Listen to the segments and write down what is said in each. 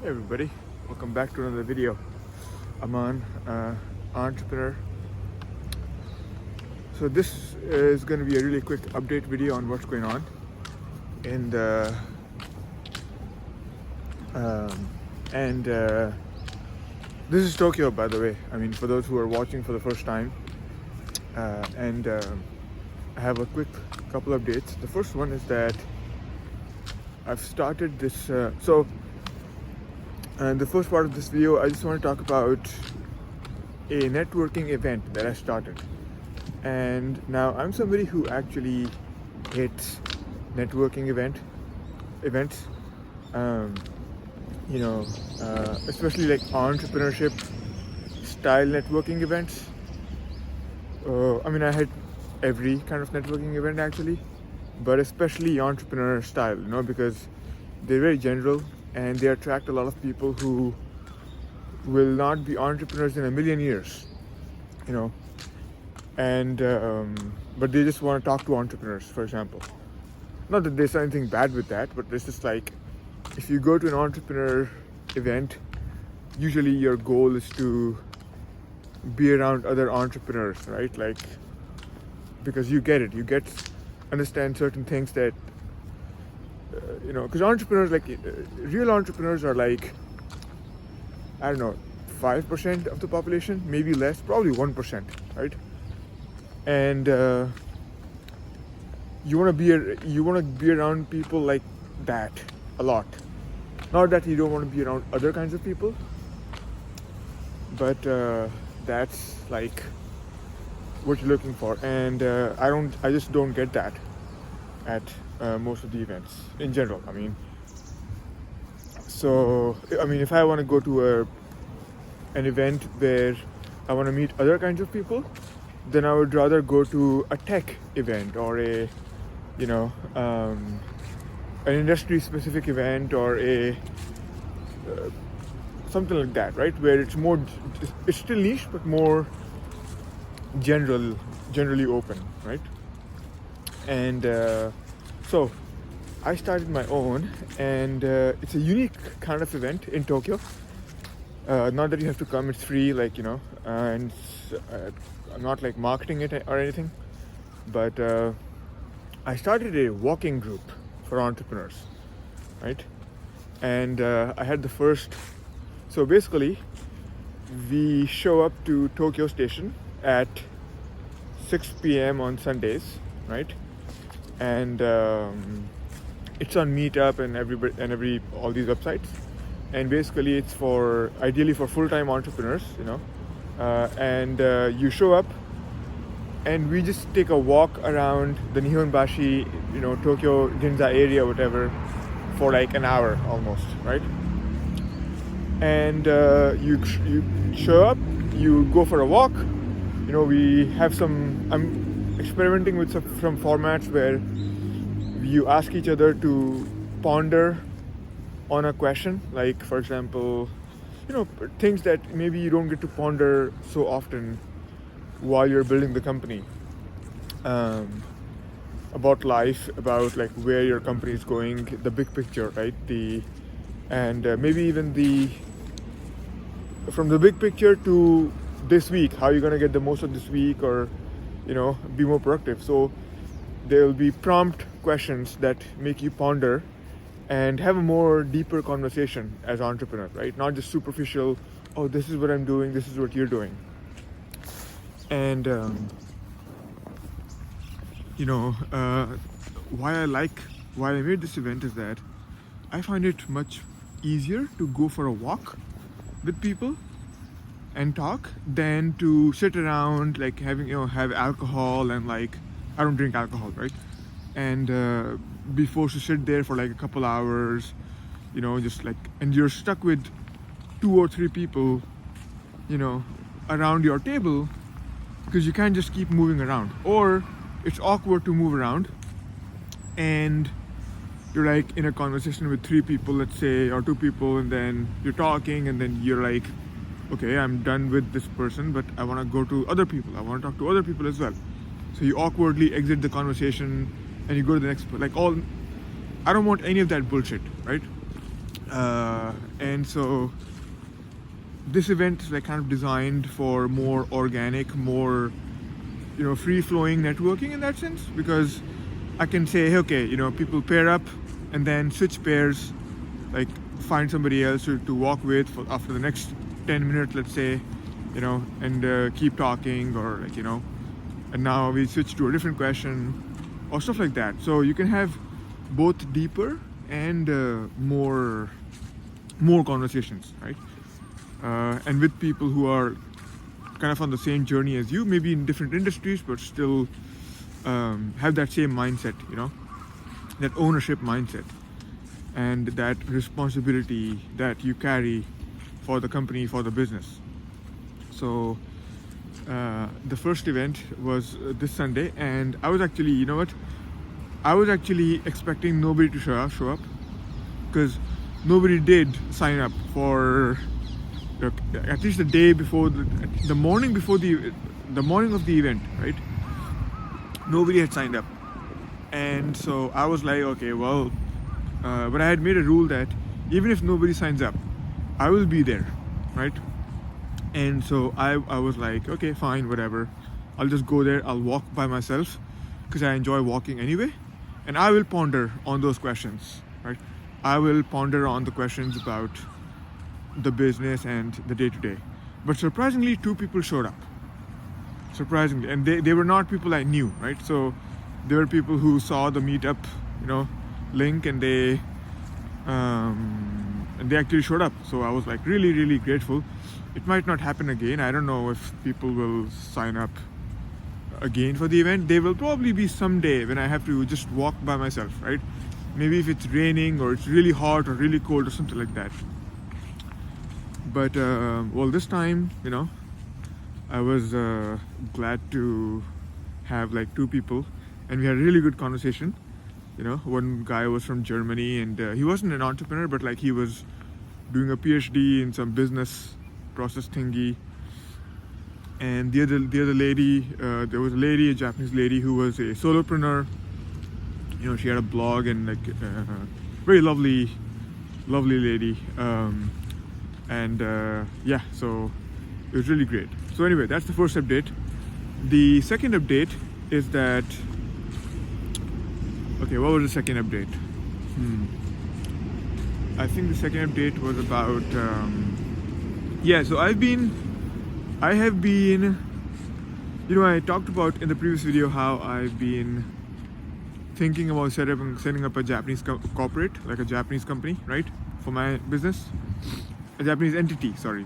Hey everybody, welcome back to another video. Aman, entrepreneur. So this is going to be a really quick update video on what's going on in the and this is Tokyo, by the way. I mean, for those who are watching for the first time, and I have a quick couple updates. The first one is that I've started this. And the first part of this video, I just want to talk about a networking event that I started. And now I'm somebody who actually hates networking events. Especially like entrepreneurship style networking events. I had every kind of networking event actually, but especially entrepreneur style, because they're very general and they attract a lot of people who will not be entrepreneurs in a million years, and but they just want to talk to entrepreneurs, for example. Not that there's anything bad with that, but it's just like, if you go to an entrepreneur event, usually your goal is to be around other entrepreneurs, right? Like, because you understand certain things that because entrepreneurs, real entrepreneurs are like, I don't know, 5% of the population, maybe less, probably 1%, right? And you want to be around people like that a lot. Not that you don't want to be around other kinds of people, but that's like what you're looking for. And I just don't get that at most of the events in general. If I want to go to an event where I want to meet other kinds of people, then I would rather go to a tech event or an industry specific event or something like that, right? Where it's still niche but more generally open, right? And so I started my own, and it's a unique kind of event in Tokyo. Not that you have to come, it's free, and I'm not like marketing it or anything, but I started a walking group for entrepreneurs, right? And I had the first. So basically, we show up to Tokyo Station at 6 p.m. on Sundays, right? And it's on Meetup and all these websites. And basically, it's ideally for full-time entrepreneurs, and you show up, and we just take a walk around the Nihonbashi, Tokyo Ginza area, whatever, for like an hour almost, right? And you show up, you go for a walk. We have I'm experimenting with some formats where you ask each other to ponder on a question, like, for example, things that maybe you don't get to ponder so often while you're building the company, about life, about like where your company is going, the big picture, right? Maybe even from the big picture to this week, how you're going to get the most of this week, or be more productive. So there will be prompt questions that make you ponder and have a more deeper conversation as entrepreneur, right? Not just superficial, oh, this is what I'm doing, this is what you're doing. And why I made this event is that I find it much easier to go for a walk with people and talk than to sit around like have alcohol, and like, I don't drink alcohol, right? And be forced to sit there for like a couple hours, and you're stuck with 2 or 3 people, around your table, because you can't just keep moving around, or it's awkward to move around, and you're like in a conversation with 3 people, let's say, or 2 people, and then you're talking, and then you're like, okay, I'm done with this person, but I want to go to other people. I want to talk to other people as well. So you awkwardly exit the conversation and you go to the next, I don't want any of that bullshit, right? And so this event is like kind of designed for more organic, more free-flowing networking in that sense, because I can say, hey, okay, people pair up and then switch pairs, like find somebody else to walk with for after the next 10 minutes, let's say, and keep talking, or like, and now we switch to a different question or stuff like that. So you can have both deeper and more conversations, right? And with people who are kind of on the same journey as you, maybe in different industries, but still have that same mindset, that ownership mindset and that responsibility that you carry for the company, for the business. So the first event was this Sunday, and I was actually, I was actually expecting nobody to show up, because nobody did sign up for at least the day before, the morning before the morning of the event, right? Nobody had signed up, and so I was like, okay, well, but I had made a rule that even if nobody signs up, I will be there, right? And so I was like, okay, fine, whatever. I'll just go there. I'll walk by myself because I enjoy walking anyway, and I will ponder on those questions, right? I will ponder on the questions about the business and the day-to-day. But surprisingly, 2 people showed up. Surprisingly, and they were not people I knew, right? So they were people who saw the meetup, link, and they actually showed up. So I was like really, really grateful. It might not happen again. I don't know if people will sign up again for the event. There will probably be someday when I have to just walk by myself, right? Maybe if it's raining or it's really hot or really cold or something like that. But well, this time, I was glad to have like 2 people, and we had a really good conversation. One guy was from Germany, and he wasn't an entrepreneur, but like he was doing a PhD in some business process thingy. And the other lady, there was a Japanese lady who was a solopreneur. She had a blog, and like very lovely lady. Yeah, so it was really great. So anyway, that's the first update. The second update is that, okay, what was the second update? I think the second update was about, so I have been, I talked about in the previous video how I've been thinking about setting up a Japanese corporate, like a Japanese company, right, for my business. A Japanese entity, sorry.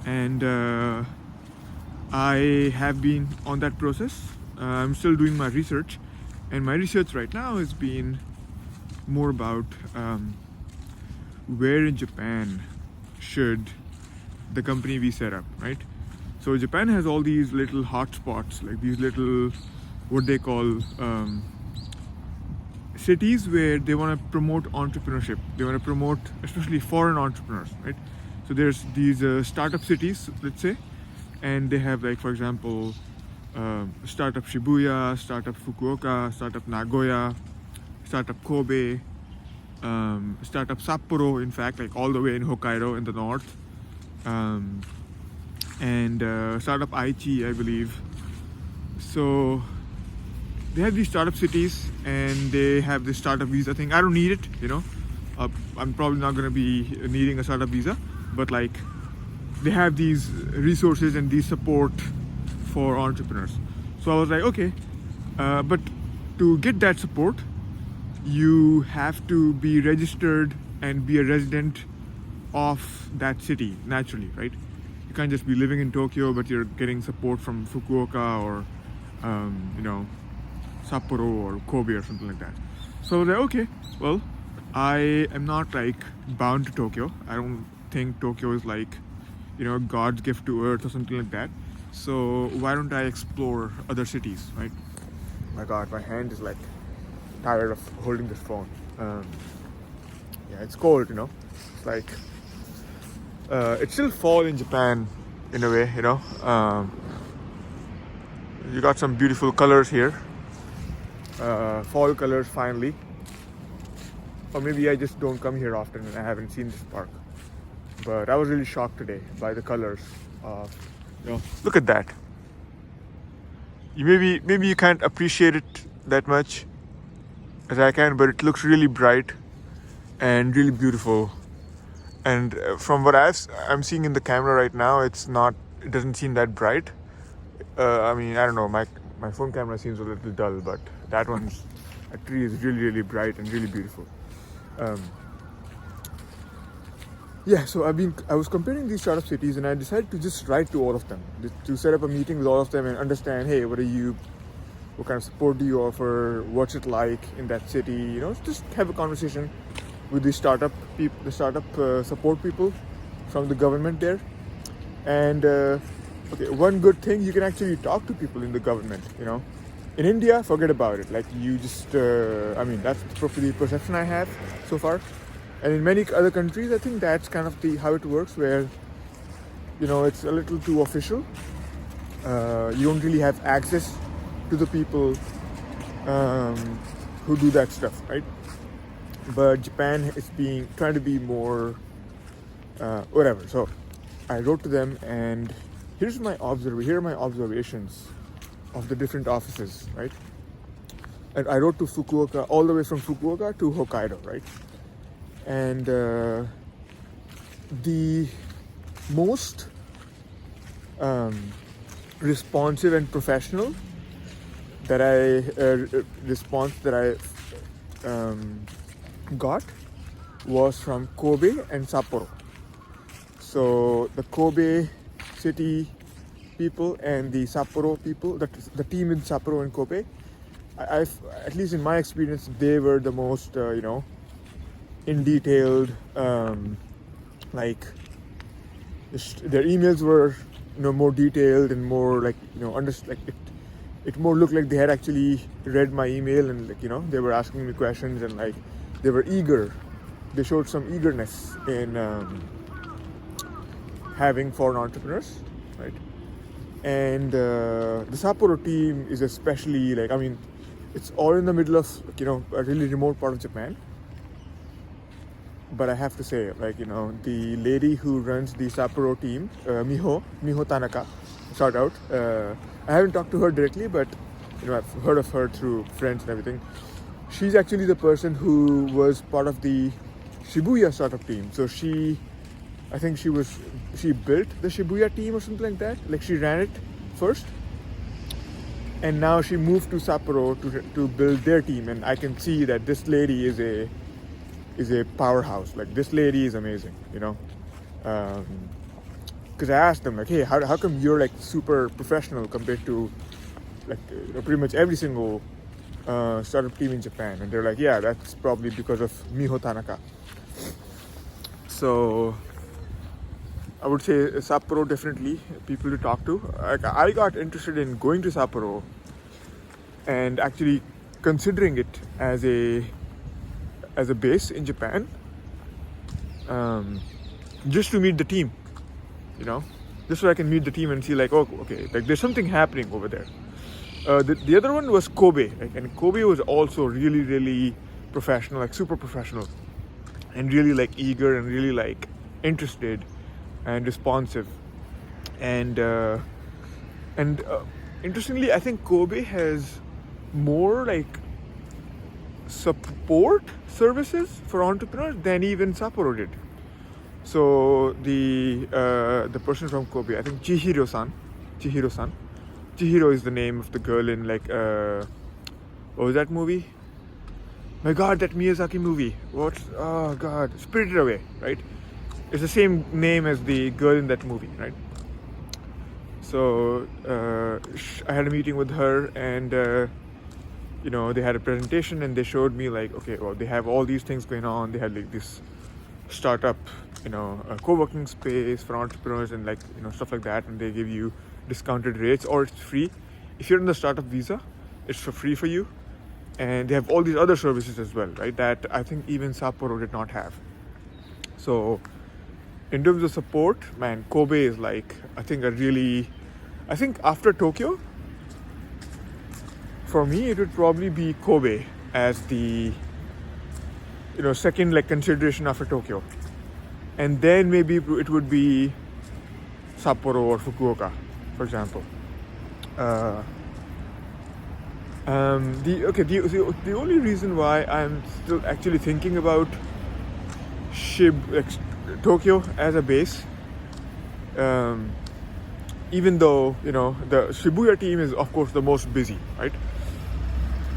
And I have been on that process. I'm still doing my research, and my research right now has been more about where in Japan should the company be set up, right? So Japan has all these little hotspots, like these little, what they call cities where they want to promote entrepreneurship. They want to promote especially foreign entrepreneurs, right? So there's these startup cities, let's say, and they have, like, for example, startup Shibuya, startup Fukuoka, startup Nagoya, startup Kobe, startup Sapporo, in fact, like all the way in Hokkaido in the north, and startup Aichi, I believe. So they have these startup cities, and they have this startup visa thing. I don't need it, I'm probably not going to be needing a startup visa, but like they have these resources and these support for entrepreneurs. So I was like, okay, but to get that support, you have to be registered and be a resident of that city naturally, right? You can't just be living in Tokyo, but you're getting support from Fukuoka or Sapporo or Kobe or something like that. So I was like, okay, well, I am not like bound to Tokyo. I don't think Tokyo is like, God's gift to earth or something like that. So why don't I explore other cities, right? My God, my hand is like tired of holding this phone. Yeah, it's cold, It's like it's still fall in Japan in a way, You got some beautiful colors here. Fall colors finally. or maybe I just don't come here often and I haven't seen this park. But I was really shocked today by the colors. Look at that. Maybe you can't appreciate it that much as I can, but it looks really bright and really beautiful. And from what I'm seeing in the camera right now, it doesn't seem that bright. I mean, I don't know, my phone camera seems a little dull, but that tree is really, really bright and really beautiful. So I was comparing these startup cities, and I decided to just write to all of them, to set up a meeting with all of them and understand, hey, what kind of support do you offer? What's it like in that city? Just have a conversation with the startup support people from the government there. And one good thing, you can actually talk to people in the government. In India, forget about it. Like you just, that's the perception I have so far. And in many other countries, I think that's kind of how it works, where it's a little too official. You don't really have access to the people who do that stuff, right? But Japan is trying to be more whatever. So I wrote to them, and here are my observations of the different offices, right? And I wrote to Fukuoka, all the way from Fukuoka to Hokkaido, right? And the most responsive and professional response that I got was from Kobe and Sapporo. So the Kobe city people and the Sapporo people, the team in Sapporo and Kobe, at least in my experience, they were the most in detailed, like their emails were more detailed and more like it more looked like they had actually read my email, and they were asking me questions, and like they were eager. They showed some eagerness in having foreign entrepreneurs, right? And the Sapporo team is especially it's all in the middle of a really remote part of Japan. But I have to say, the lady who runs the Sapporo team, Miho Tanaka, shout out. I haven't talked to her directly, but I've heard of her through friends and everything. She's actually the person who was part of the Shibuya startup team. So she built the Shibuya team or something like that. Like she ran it first, and now she moved to Sapporo to build their team. And I can see that this lady is a powerhouse. Like this lady is amazing, because I asked them hey, how come you're like super professional compared to pretty much every single startup team in Japan? And they're like, yeah, that's probably because of Miho Tanaka. So I would say Sapporo, definitely people to talk to. I got interested in going to Sapporo and actually considering it as a base in Japan, just to meet the team, just so I can meet the team and see there's something happening over there. The other one was Kobe, and Kobe was also really, really professional, super professional, and really eager and really interested and responsive. And interestingly, I think Kobe has more support services for entrepreneurs than even Sapporo did. So the person from Kobe, I think Chihiro-san. Chihiro is the name of the girl in what was that movie? My God, that Miyazaki movie. Spirited Away, right? It's the same name as the girl in that movie, right? So I had a meeting with her, and they had a presentation, and they showed me they have all these things going on. They had this startup, a co-working space for entrepreneurs and stuff like that, and they give you discounted rates, or it's free. If you're in the startup visa, it's for free for you. And they have all these other services as well, right? That I think even Sapporo did not have. So in terms of support, man, Kobe is I think after Tokyo, for me, it would probably be Kobe as the second like consideration after Tokyo, and then maybe it would be Sapporo or Fukuoka, for example. The only reason why I'm still actually thinking about Tokyo as a base, even though the Shibuya team is of course the most busy, right?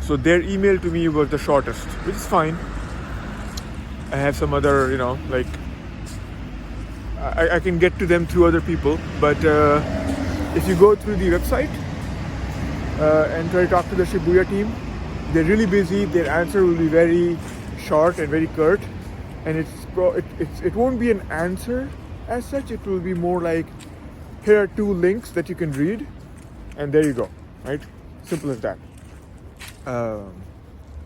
So their email to me was the shortest, which is fine. I have some other, I can get to them through other people, but if you go through the website and try to talk to the Shibuya team, they're really busy. Their answer will be very short and very curt, and it won't be an answer as such. It will be more like, here are 2 links that you can read, and there you go, right? Simple as that.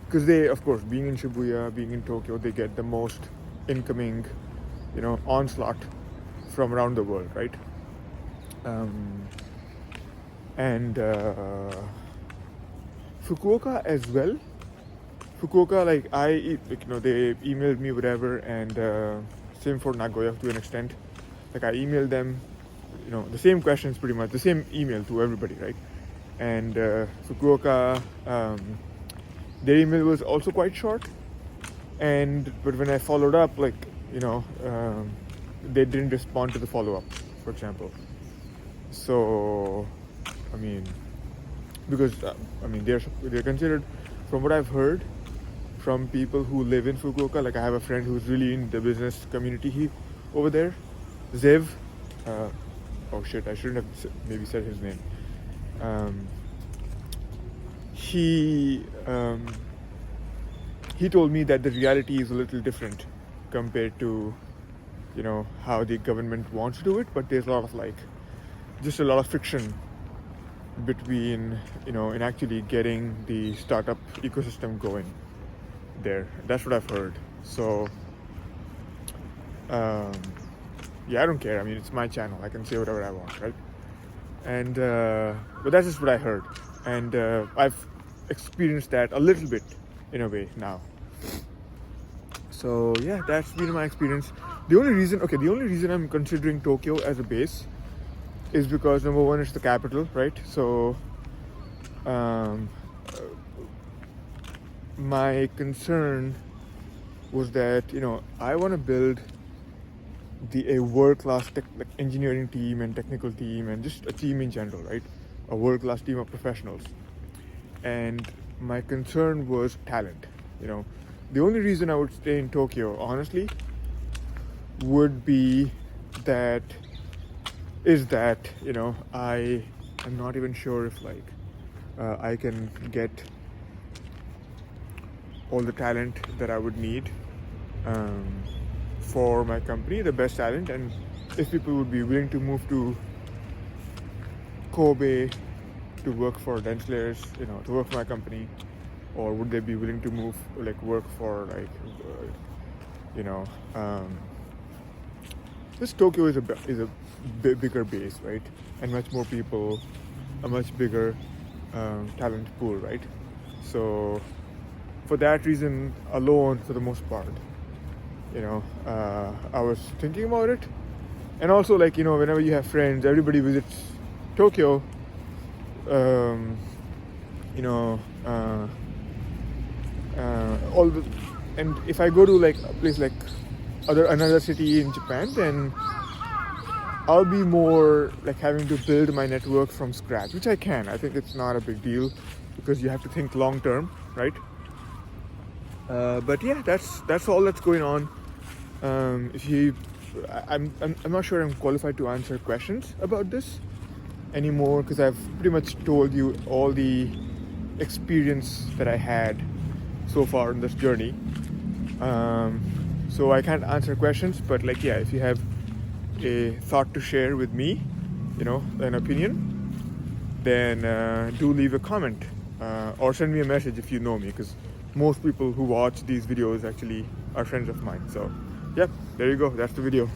Because they, of course, being in Shibuya, being in Tokyo, they get the most incoming, onslaught from around the world, right? And Fukuoka as well. Fukuoka, they emailed me whatever, and same for Nagoya to an extent. Like I emailed them, the same questions pretty much, the same email to everybody, right? And Fukuoka, their email was also quite short, but when I followed up, they didn't respond to the follow-up, for example. So, because they're considered, from what I've heard from people who live in Fukuoka, like I have a friend who's really in the business community over there, Zev. Oh shit, I shouldn't have maybe said his name. He told me that the reality is a little different compared to how the government wants to do it, but there's a lot of just a lot of friction between in actually getting the startup ecosystem going there. That's what I've heard. So yeah, I don't care. It's my channel. I can say whatever I want, right? And but that's just what I heard, and I've experienced that a little bit in a way now. So yeah, that's been my experience. The only reason I'm considering Tokyo as a base is because number one, it's the capital, right? So my concern was that I want to build a world-class engineering team and technical team, and just a team in general, right? A world-class team of professionals. And my concern was talent. The only reason I would stay in Tokyo, honestly, would be that I am not even sure if I can get all the talent that I would need for my company, the best talent, and if people would be willing to move to Kobe to work for Denslayers, to work for my company, or would they be willing to move work for this Tokyo is a bigger base, right? And much more people, a much bigger talent pool, right? So for that reason alone, for the most part, I was thinking about it. And also whenever you have friends, everybody visits Tokyo, and if I go to a place like another city in Japan, then I'll be more having to build my network from scratch, which I can. I think it's not a big deal because you have to think long term, right? But yeah, that's all that's going on. I'm not sure I'm qualified to answer questions about this anymore, because I've pretty much told you all the experience that I had so far in this journey. So I can't answer questions, but if you have a thought to share with me, an opinion, then do leave a comment or send me a message if you know me, because most people who watch these videos actually are friends of mine. So yeah, there you go, that's the video.